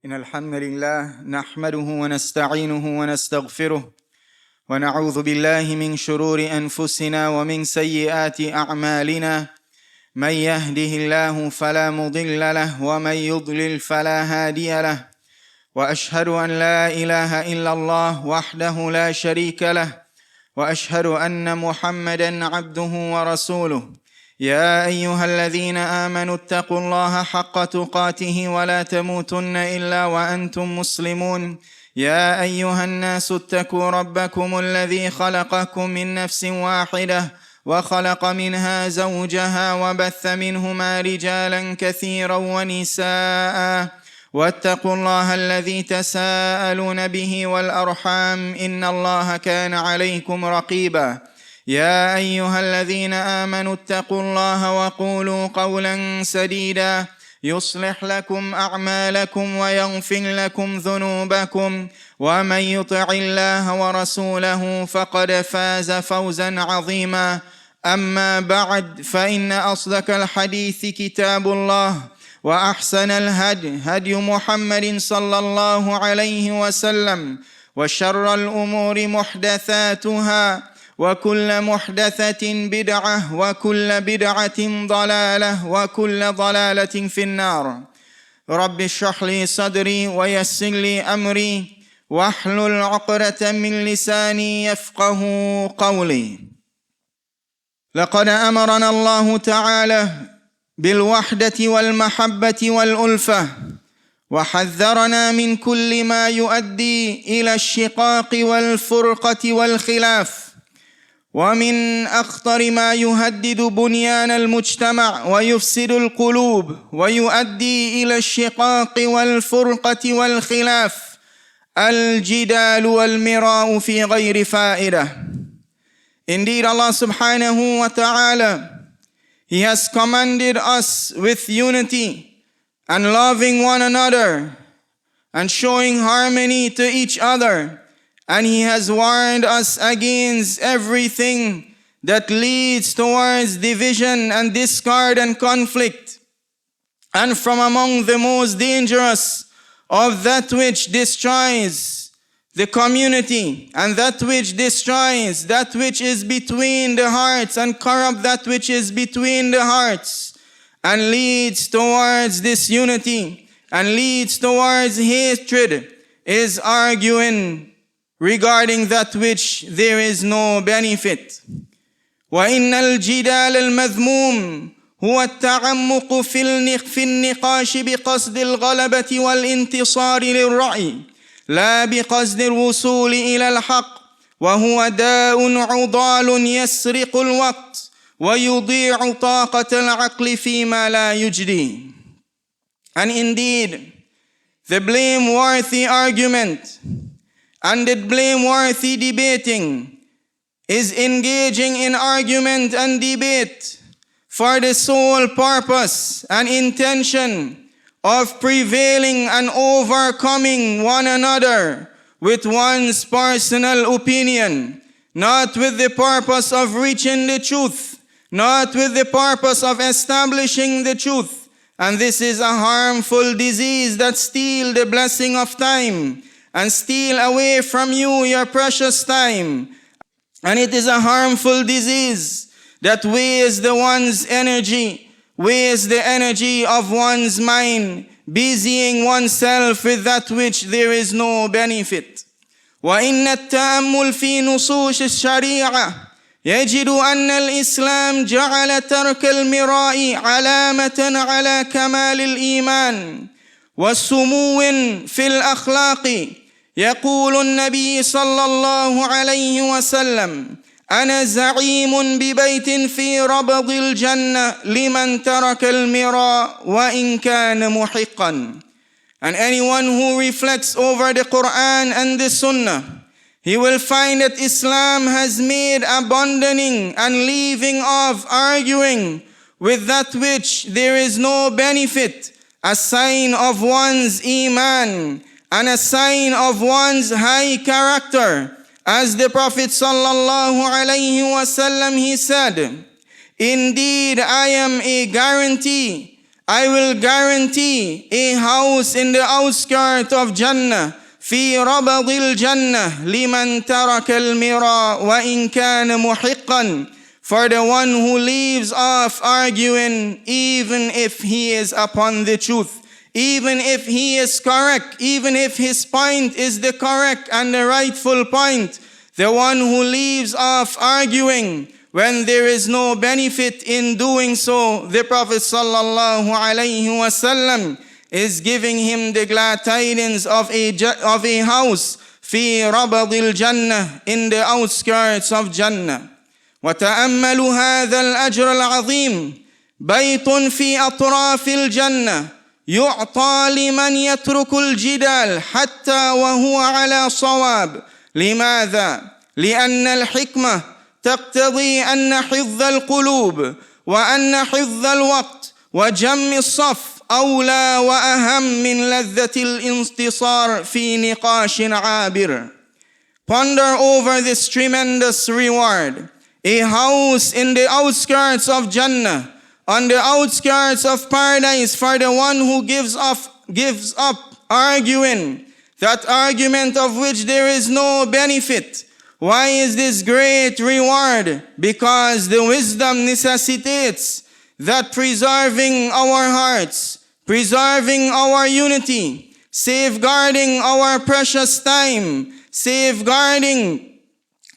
إن الحمد لله نحمده ونستعينه ونستغفره ونعوذ بالله من شرور أنفسنا ومن سيئات أعمالنا من يهده الله فلا مضل له ومن يضلل فلا هادي له وأشهد أن لا إله إلا الله وحده لا شريك له وأشهد أن محمدا عبده ورسوله يا أيها الذين آمنوا اتقوا الله حق تقاته ولا تموتن إلا وأنتم مسلمون يا أيها الناس اتقوا ربكم الذي خلقكم من نفس واحدة وخلق منها زوجها وبث منهما رجالا كثيرا ونساء واتقوا الله الذي تساءلون به والأرحام إن الله كان عليكم رقيبا يا أيها الذين آمنوا اتقوا الله وقولوا قولا سديدا يصلح لكم أعمالكم ويغفر لكم ذنوبكم ومن يطع الله ورسوله فقد فاز فوزا عظيما أما بعد فإن أصدق الحديث كتاب الله وأحسن الهدي هدي محمد صلى الله عليه وسلم وشر الأمور محدثاتها وكل محدثة بدعة وكل بدعة ضلالة وكل ضلالة في النار رب اشرح لي صدري ويسر لي أمري واحلل عقدة من لساني يفقه قولي لقد أمرنا الله تعالى بالوحدة والمحبة والألفة وحذرنا من كل ما يؤدي إلى الشقاق والفرقة والخلاف ومن أخطر ما يهدد بنيان المجتمع ويفسد القلوب ويؤدي إلى الشقاق والفرقة والخلاف الجدال والمراء في غير فائدة. Indeed, Allah subhanahu wa ta'ala, He has commanded us with unity and loving one another and showing harmony to each other. And He has warned us against everything that leads towards division and discord and conflict. And from among the most dangerous of that which destroys the community and that which destroys that which is between the hearts and corrupt that which is between the hearts and leads towards disunity and leads towards hatred is arguing regarding that which there is no benefit. وإن الجدال المذموم هو التعمق في النقاش بقصد الغلبة والانتصار للرأي لا بقصد الوصول إلى الحق وهو داء عضال يسرق الوقت ويضيع طاقة العقل فيما لا يجدي. And indeed, the blameworthy argument and the blameworthy debating is engaging in argument and debate for the sole purpose and intention of prevailing and overcoming one another with one's personal opinion, not with the purpose of reaching the truth, not with the purpose of establishing the truth. And this is a harmful disease that steals the blessing of time and steal away from you your precious time. And it is a harmful disease that wastes one's energy, wastes the energy of one's mind, busying oneself with that which there is no benefit. وإن التأمل في نصوص الشريعة يجد أن الإسلام جعل ترك المراء علامة على كمال الإيمان والسمو في الأخلاق. يقول النبي صلى الله عليه وسلم أنا زعيم ببيت في ربض الجنة لمن ترك المراء وإن كان محقا. And anyone who reflects over the Quran and the Sunnah, he will find that Islam has made abandoning and leaving of arguing with that which there is no benefit a sign of one's iman and a sign of one's high character. As the Prophet sallallahu alaihi wasallam, he said, indeed I am a guarantee I will guarantee a house in the outskirts of Jannah. في ربض الجنة لمن ترك المراء وإن كان محقا. For the one who leaves off arguing, even if he is upon the truth, even if he is correct, even if his point is the correct and the rightful point, the one who leaves off arguing when there is no benefit in doing so, the Prophet sallallahu alaihi wasallam is giving him the glad tidings of a house في ربض الجنة, in the outskirts of Jannah. وتأملوا هذا الأجر العظيم. بيت في أطراف الجنة يعطى لمن يترك الجدال حتى وهو على صواب. لماذا؟ لأن الحكمة تقتضي أن حفظ القلوب وأن حفظ الوقت وجم الصف أولى وأهم من لذة الانتصار في نقاش عابر. Ponder over this tremendous reward. A house in the outskirts of Jannah, on the outskirts of paradise, for the one who gives up arguing, that argument of which there is no benefit. Why is this great reward? Because the wisdom necessitates that preserving our hearts, preserving our unity, safeguarding our precious time, safeguarding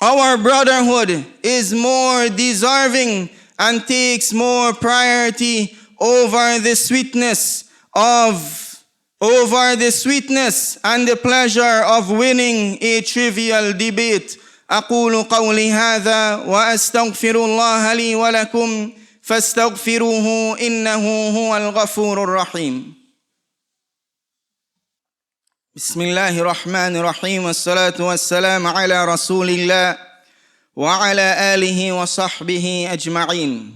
our brotherhood is more deserving and takes more priority over the sweetness and the pleasure of winning a trivial debate. أقول قولي هذا وأستغفر الله لي ولكم فاستغفروه إنه هو الغفور الرحيم. بسم الله الرحمن الرحيم والصلاة والسلام على رسول الله وعلى آله وصحبه أجمعين.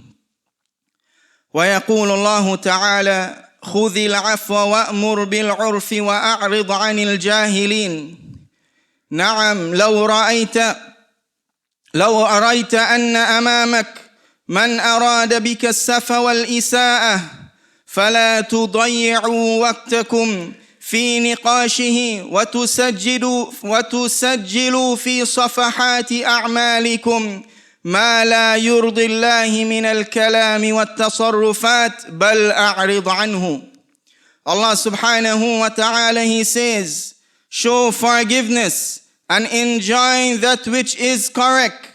ويقول الله تعالى: خذ العفو وأمر بالعرف وأعرض عن الجاهلين. نعم، لو أريت أن أمامك من أراد بك السف والإساءة فلا تضيعوا وقتكم في نقاشه وتسجلوا في صفحات أعمالكم ما لا يرضي الله من الكلام والتصرفات بل أعرض عنه. Allah subhanahu wa ta'ala, He says, show forgiveness and enjoy that which is correct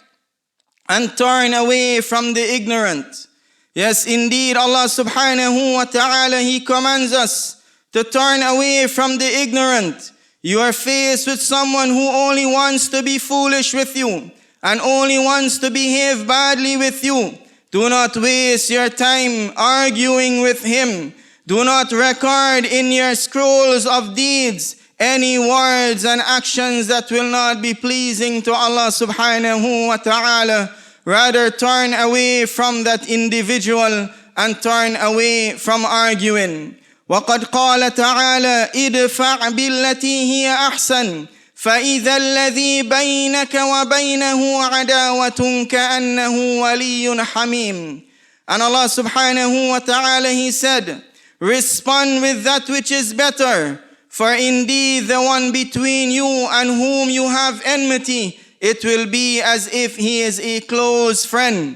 and turn away from the ignorant. Yes, indeed, Allah subhanahu wa ta'ala, He commands us to turn away from the ignorant. You are faced with someone who only wants to be foolish with you and only wants to behave badly with you. Do not waste your time arguing with him. Do not record in your scrolls of deeds any words and actions that will not be pleasing to Allah subhanahu wa ta'ala. Rather, turn away from that individual and turn away from arguing. وقد قال تعالى: ادفع بالتي هي أحسن فإذا الذي بينك وبينه عداوة كأنه ولي حميم. And Allah subhanahu wa ta'ala, He said, respond with that which is better, for indeed the one between you and whom you have enmity, it will be as if he is a close friend.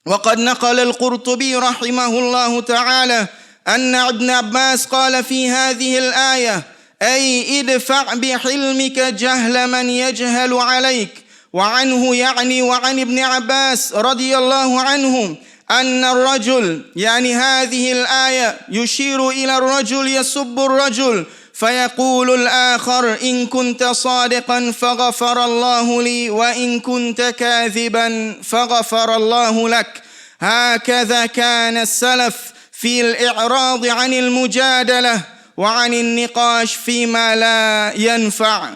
وقد نقل القرطبي رحمه الله تعالى أن ابن عباس قال في هذه الآية: أي ادفع بحلمك جهل من يجهل عليك. وعنه يعني وعن ابن عباس رضي الله عنه أن الرجل، يعني هذه الآية يشير إلى الرجل يسب الرجل فيقول الآخر: إن كنت صادقا فغفر الله لي وإن كنت كاذبا فغفر الله لك. هكذا كان السلف في الإعراض عن المجادلة وعن النقاش فيما لا ينفع.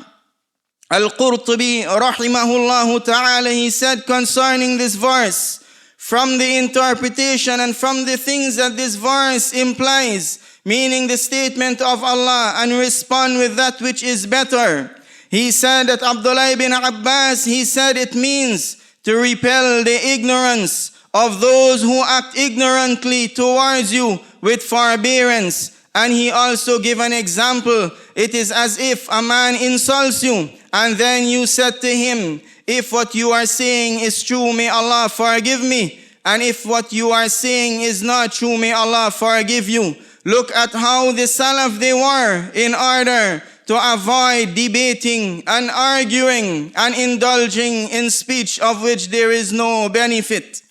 Al-Qurtubi rahimahullah ta'ala, he said concerning this verse, from the interpretation and from the things that this verse implies, meaning the statement of Allah, and respond with that which is better. He said that Abdullah ibn Abbas, he said it means to repel the ignorance of those who act ignorantly towards you with forbearance. And he also gave an example. It is as if a man insults you, and then you said to him, if what you are saying is true, may Allah forgive me. And if what you are saying is not true, may Allah forgive you. Look at how the Salaf they were in order to avoid debating and arguing and indulging in speech of which there is no benefit.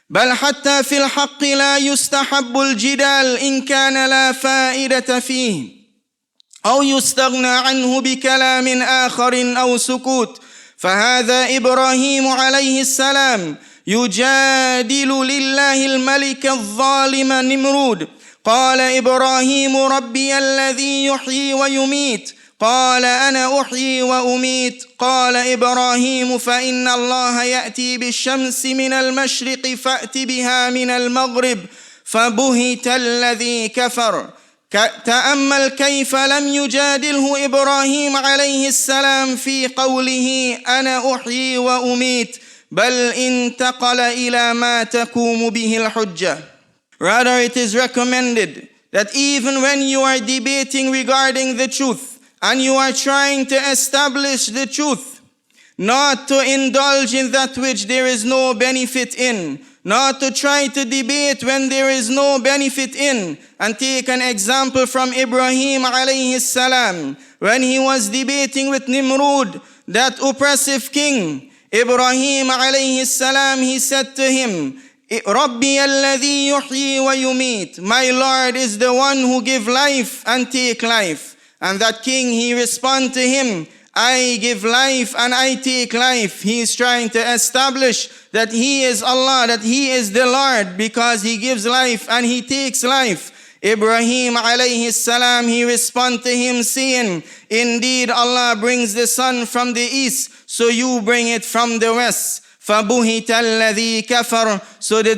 بل حتى في الحق لا يستحب الجدال إن كان لا فائدة فيه أو يستغنى عنه بكلام آخر أو سكوت. فهذا إبراهيم عليه السلام يجادل لله الملك الظالم نمرود. قال إبراهيم ربي الذي يحيي ويميت. قال أنا أحيي وأميت. قال إبراهيم فإن الله يأتي بالشمس من المشرق فأت بها من المغرب. فبهت الذي كفر. تأمل كيف لم يجادله إبراهيم عليه السلام في قوله أنا أحيي وأميت، بل انتقل إلى ما تقوم به الحجة. Rather, it is recommended that even when you are debating regarding the truth and you are trying to establish the truth, not to indulge in that which there is no benefit in, not to try to debate when there is no benefit in. And take an example from Ibrahim alayhi salam, when he was debating with Nimrud, that oppressive king. Ibrahim alayhi salam, he said to him, Rabbi alladhi yuhyi wa yumit, my Lord is the one who give life and take life. And that king, he respond to him, I give life and I take life. He is trying to establish that he is Allah, that he is the Lord, because he gives life and he takes life. Ibrahim alayhi salam, he respond to him saying, indeed Allah brings the sun from the east, so you bring it from the west. فَبُهِتَ الَّذِي كَفَرَ. So the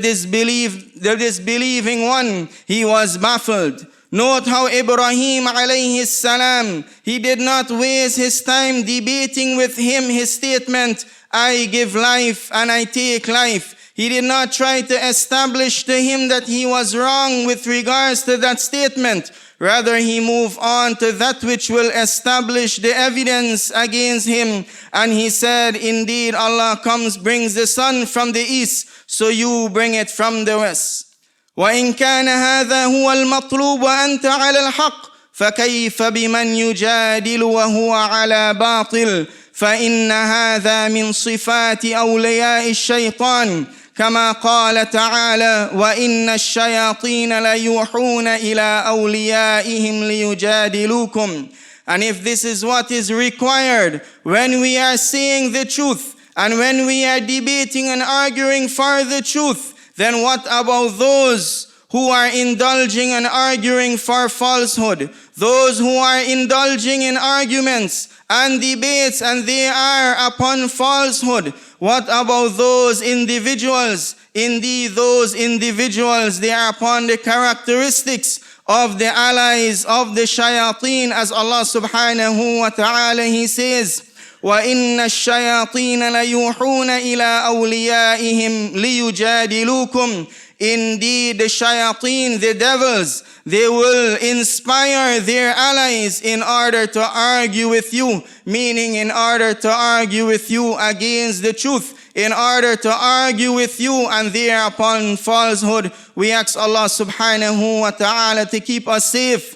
disbelieving one, he was baffled. Note how Ibrahim alayhi salam, he did not waste his time debating with him his statement, I give life and I take life. He did not try to establish to him that he was wrong with regards to that statement. Rather, he moved on to that which will establish the evidence against him. And he said, indeed, Allah brings the sun from the east, so you bring it from the west. وإن كان هذا هو المطلوب وأنت على الحق فكيف بمن يجادل وهو على باطل فإن هذا من صفات أولياء الشيطان كما قال تعالى وإن الشياطين ليوحون إلى أوليائهم ليجادلوكم. And if this is what is required when we are saying the truth and when we are debating and arguing for the truth, then what about those who are indulging and arguing for falsehood? Those who are indulging in arguments and debates and they are upon falsehood. What about those individuals? Indeed, those individuals, they are upon the characteristics of the allies of the shayateen, as Allah subhanahu wa ta'ala, He says, وَإِنَّ الشَّيَاطِينَ لَيُوحُونَ إِلَىٰ أَوْلِيَائِهِمْ لِيُجَادِلُوكُمْ. Indeed, the shayateen, the devils, they will inspire their allies in order to argue with you, meaning in order to argue with you against the truth, in order to argue with you and they are upon falsehood. We ask Allah subhanahu wa ta'ala to keep us safe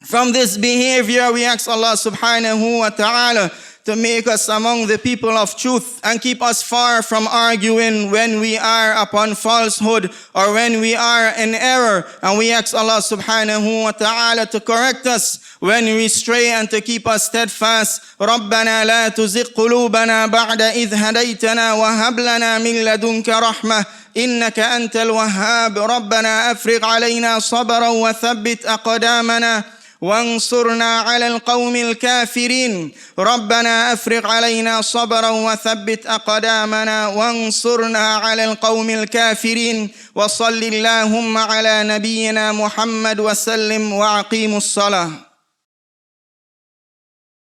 from this behavior. We ask Allah subhanahu wa ta'ala to make us among the people of truth and keep us far from arguing when we are upon falsehood or when we are in error. And we ask Allah subhanahu wa ta'ala to correct us when we stray and to keep us steadfast. رَبَّنَا لَا تُزِغْ قُلُوبَنَا بَعْدَ إِذْ هَدَيْتَنَا وَهَبْ لَنَا مِن لَدُنْكَ رَحْمَةً إِنَّكَ أَنْتَ الْوَهَّابُ رَبَّنَا أَفْرِغْ عَلَيْنَا صَبْرًا وَثَبِّتْ أَقْدَامَنَا وانصرنا على القوم الكافرين. ربنا أفرغ علينا صبرا وثبت أقدامنا وانصرنا على القوم الكافرين. وصل اللهم على نبينا محمد وسلم وأقيموا الصلاة.